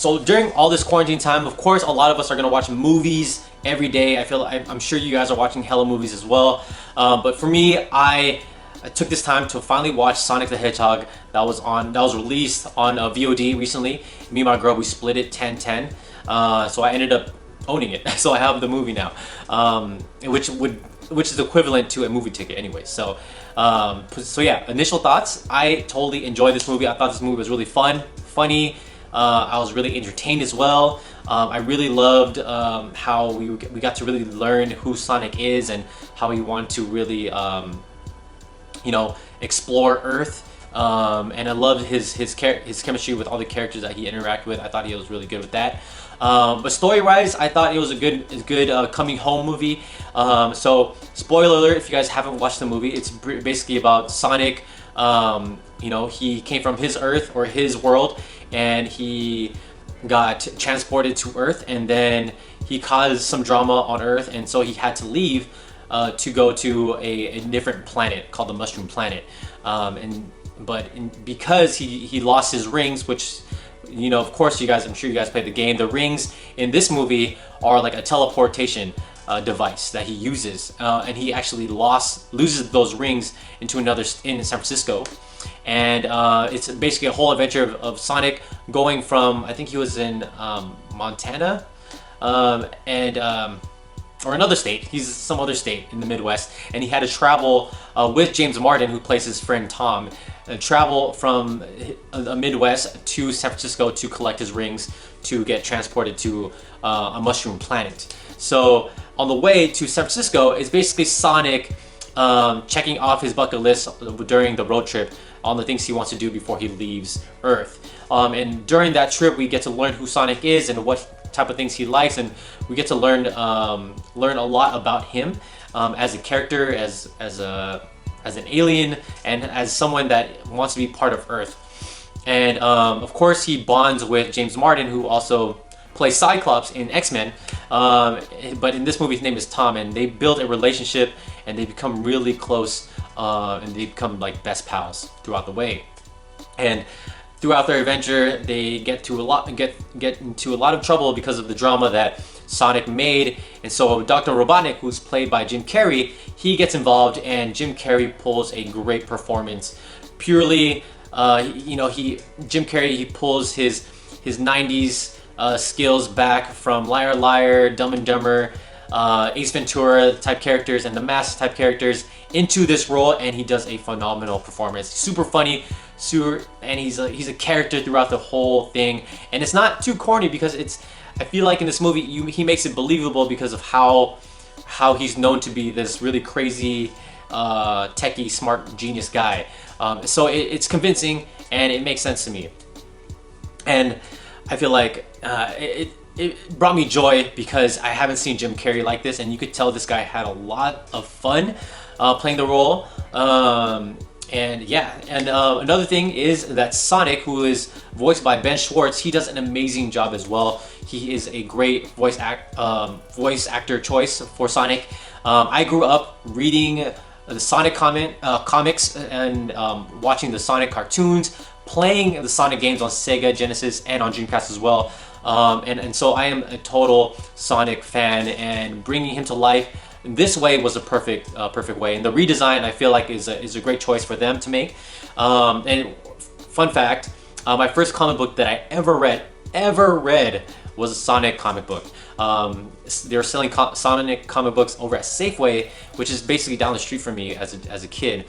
So during all this quarantine time, of course, a lot of us are gonna watch movies every day. I'm sure you guys are watching hella movies as well. But for me, I took this time to finally watch Sonic the Hedgehog that was released on VOD recently. Me and my girl, we split it 10-10. So I ended up owning it. So I have the movie now, which is equivalent to a movie ticket anyway. So yeah, initial thoughts. I totally enjoyed this movie. I thought this movie was really fun, funny. I was really entertained as well. I really loved how we got to really learn who Sonic is and how he wanted to really explore Earth. And I loved his chemistry with all the characters that he interacted with. I thought he was really good with that. But story-wise, I thought it was a good coming home movie. So spoiler alert, if you guys haven't watched the movie, it's basically about Sonic. He came from his Earth or his world, and he got transported to Earth, and then he caused some drama on Earth, and so he had to leave to go to a different planet called the Mushroom Planet. Because he lost his rings, which of course I'm sure you guys played the game. The rings in this movie are like a teleportation device that he uses, and he actually loses those rings in San Francisco. And it's basically a whole adventure of Sonic going from, I think he was in Montana, or another state. He's some other state in the Midwest, and he had to travel with James Martin, who plays his friend Tom, travel from the Midwest to San Francisco to collect his rings to get transported to a mushroom planet. So on the way to San Francisco is basically Sonic checking off his bucket list during the road trip on the things he wants to do before he leaves Earth. And during that trip, we get to learn who Sonic is and what type of things he likes, and we get to learn a lot about him as a character, as an alien, and as someone that wants to be part of Earth. And of course, he bonds with James Martin, who also plays Cyclops in X-Men. But in this movie, his name is Tom, and they build a relationship, and they become really close, and they become like best pals throughout the way. And throughout their adventure, they get into a lot of trouble because of the drama that Sonic made. And so Dr. Robotnik, who's played by Jim Carrey, he gets involved, and Jim Carrey pulls a great performance. Purely, Jim Carrey, he pulls his 90s skills back from Liar Liar, Dumb and Dumber, Ace Ventura type characters, and the Mask type characters into this role, and he does a phenomenal performance. Super funny, and he's a character throughout the whole thing, and it's not too corny because I feel like in this movie he makes it believable because of how he's known to be this really crazy, techie, smart, genius guy. So it's convincing and it makes sense to me, and I feel like it brought me joy because I haven't seen Jim Carrey like this, and you could tell this guy had a lot of fun playing the role. Another thing is that Sonic, who is voiced by Ben Schwartz, he does an amazing job as well. He is a great voice actor choice for Sonic. I grew up reading the Sonic comics and watching the Sonic cartoons, playing the Sonic games on Sega Genesis and on Dreamcast as well. And so I am a total Sonic fan, and bringing him to life this way was a perfect way. And the redesign, I feel like, is a great choice for them to make. And fun fact, my first comic book that I ever read was a Sonic comic book. They were selling Sonic comic books over at Safeway, which is basically down the street from me as a kid.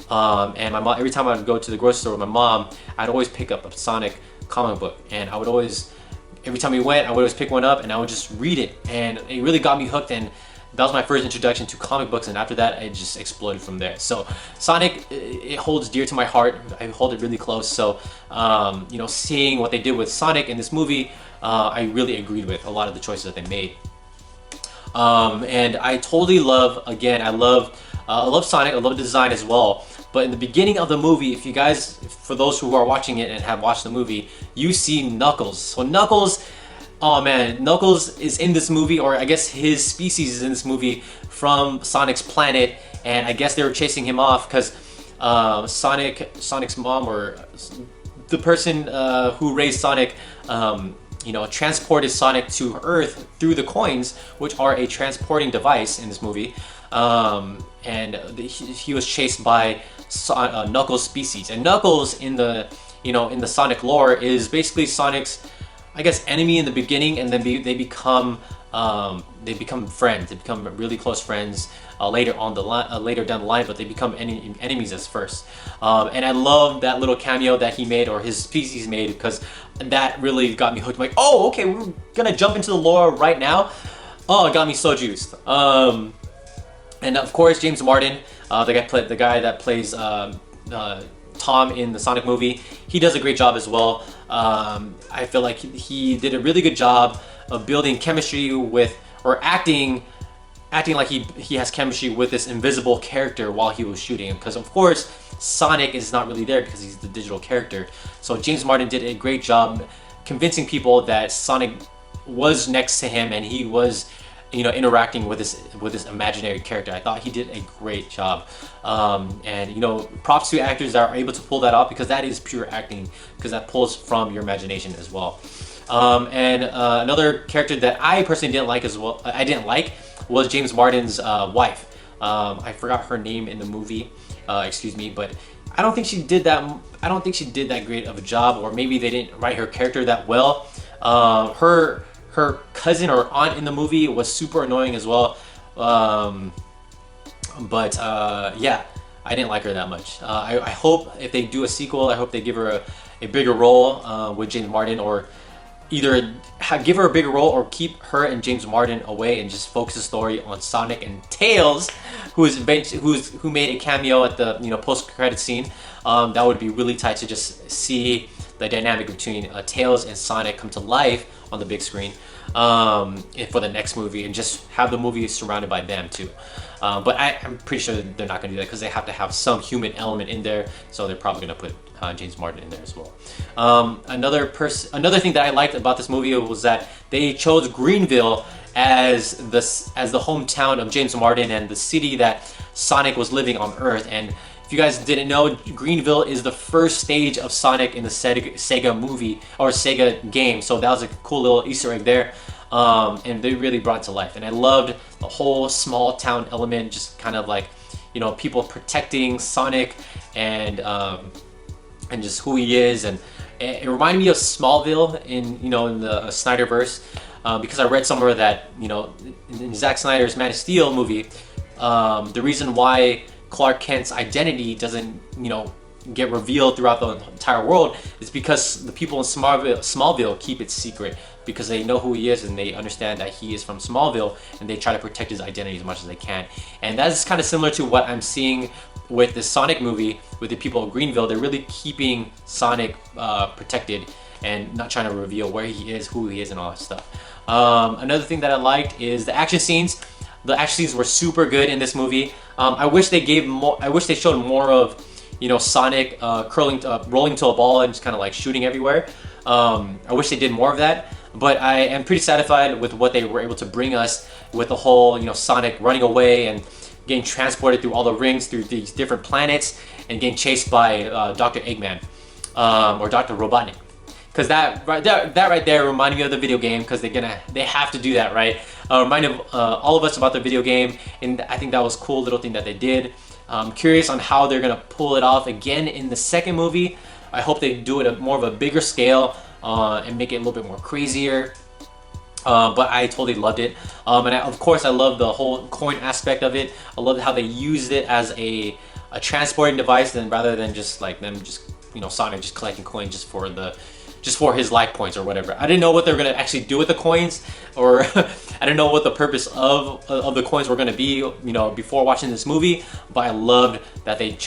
And my mom, every time I would go to the grocery store with my mom, I'd always pick up a Sonic comic book, and I would always, every time we went, I would always pick one up and I would just read it, and it really got me hooked. And that was my first introduction to comic books, and after that, it just exploded from there. So Sonic, it holds dear to my heart. I hold it really close. So seeing what they did with Sonic in this movie, I really agreed with a lot of the choices that they made. And I totally love, again, I love Sonic. I love the design as well. But in the beginning of the movie, if you guys, for those who are watching it and have watched the movie, you see Knuckles. So Knuckles, oh man, Knuckles is in this movie, or I guess his species is in this movie from Sonic's planet, and I guess they were chasing him off because Sonic's mom, or the person who raised Sonic, transported Sonic to Earth through the coins, which are a transporting device in this movie. And he was chased by Knuckles species, and Knuckles in the in the Sonic lore is basically Sonic's, I guess, enemy in the beginning, and then they become friends. They become really close friends later on the later down the line, but they become enemies at first. And I love that little cameo that he made, or his species made, because that really got me hooked. I'm like, oh, okay, we're gonna jump into the lore right now. Oh, it got me so juiced. And of course, James Martin, the guy that plays Tom in the Sonic movie, he does a great job as well. I feel like he did a really good job of building chemistry with, or acting like he has chemistry with this invisible character while he was shooting. Because of course, Sonic is not really there because he's the digital character. So James Martin did a great job convincing people that Sonic was next to him and he was interacting with this imaginary character. I thought he did a great job, and props to actors that are able to pull that off, because that is pure acting, because that pulls from your imagination as well. And another character that I personally didn't like as well, was James Martin's wife. I forgot her name in the movie, excuse me, but I don't think she did that great of a job, or maybe they didn't write her character that well. Her cousin or aunt in the movie was super annoying as well. Yeah, I didn't like her that much. I hope if they do a sequel, I hope they give her a bigger role with James Martin, or either give her a bigger role or keep her and James Martin away and just focus the story on Sonic and Tails, who made a cameo at the post-credit scene. That would be really tight to just see the dynamic between Tails and Sonic come to life on the big screen for the next movie, and just have the movie surrounded by them too. But I'm pretty sure they're not going to do that, because they have to have some human element in there, so they're probably going to put James Martin in there as well. Another thing that I liked about this movie was that they chose Greenville as the hometown of James Martin and the city that Sonic was living on Earth. And if you guys didn't know, Greenville is the first stage of Sonic in the Sega movie, or Sega game, so that was a cool little Easter egg there. And they really brought it to life. And I loved the whole small town element, just kind of like, people protecting Sonic and just who he is. And it reminded me of Smallville in the Snyderverse, because I read somewhere that in Zack Snyder's Man of Steel movie, the reason why Clark Kent's identity doesn't get revealed throughout the entire world is because the people in Smallville keep it secret, because they know who he is and they understand that he is from Smallville, and they try to protect his identity as much as they can. And that is kind of similar to what I'm seeing with the Sonic movie with the people of Greenville. They're really keeping Sonic protected and not trying to reveal where he is, who he is, and all that stuff. Another thing that I liked is the action scenes. The action scenes were super good in this movie. I wish they showed more of Sonic rolling to a ball and just kind of like shooting everywhere. I wish they did more of that. But I am pretty satisfied with what they were able to bring us with the whole, Sonic running away and getting transported through all the rings, through these different planets, and getting chased by Dr. Eggman, or Dr. Robotnik. Because that right there reminded me of the video game, because they have to do that, right? Reminded all of us about the video game, and I think that was a cool little thing that they did. I'm curious on how they're gonna pull it off again in the second movie. I hope they do it at more of a bigger scale, and make it a little bit more crazier. But I totally loved it. And of course, I love the whole coin aspect of it. I love how they used it as a transporting device, and rather than just like them Sonic just collecting coins just for his life points or whatever. I didn't know what they were gonna actually do with the coins, or I didn't know what the purpose of the coins were gonna be, before watching this movie. But I loved that they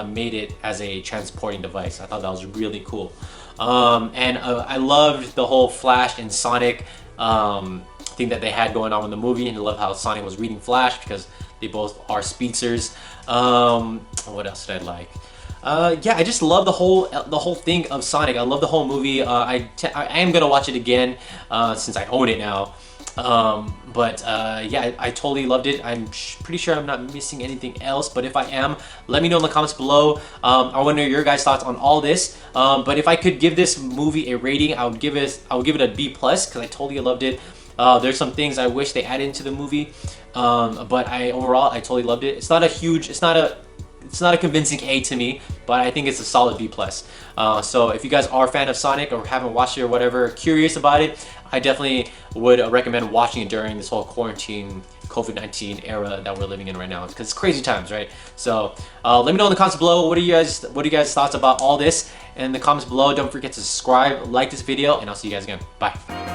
made it as a transporting device. I thought that was really cool. And I loved the whole Flash and Sonic thing that they had going on in the movie, and I love how Sonic was reading Flash, because they both are speedsters. What else did I like? Yeah, I just love the whole thing of Sonic. I love the whole movie. I am gonna watch it again since I own it now. But yeah, I totally loved it. I'm pretty sure I'm not missing anything else. But if I am, let me know in the comments below. I want to know your guys' thoughts on all this. But if I could give this movie a rating, I would give it a B+ because I totally loved it. There's some things I wish they added into the movie, but overall I totally loved it. It's not a convincing A to me, but I think it's a solid B+. So if you guys are a fan of Sonic or haven't watched it or whatever, curious about it, I definitely would recommend watching it during this whole quarantine COVID-19 era that we're living in right now, because it's crazy times, right? So let me know in the comments below, what are you guys thoughts about all this? In the comments below, don't forget to subscribe, like this video, and I'll see you guys again. Bye.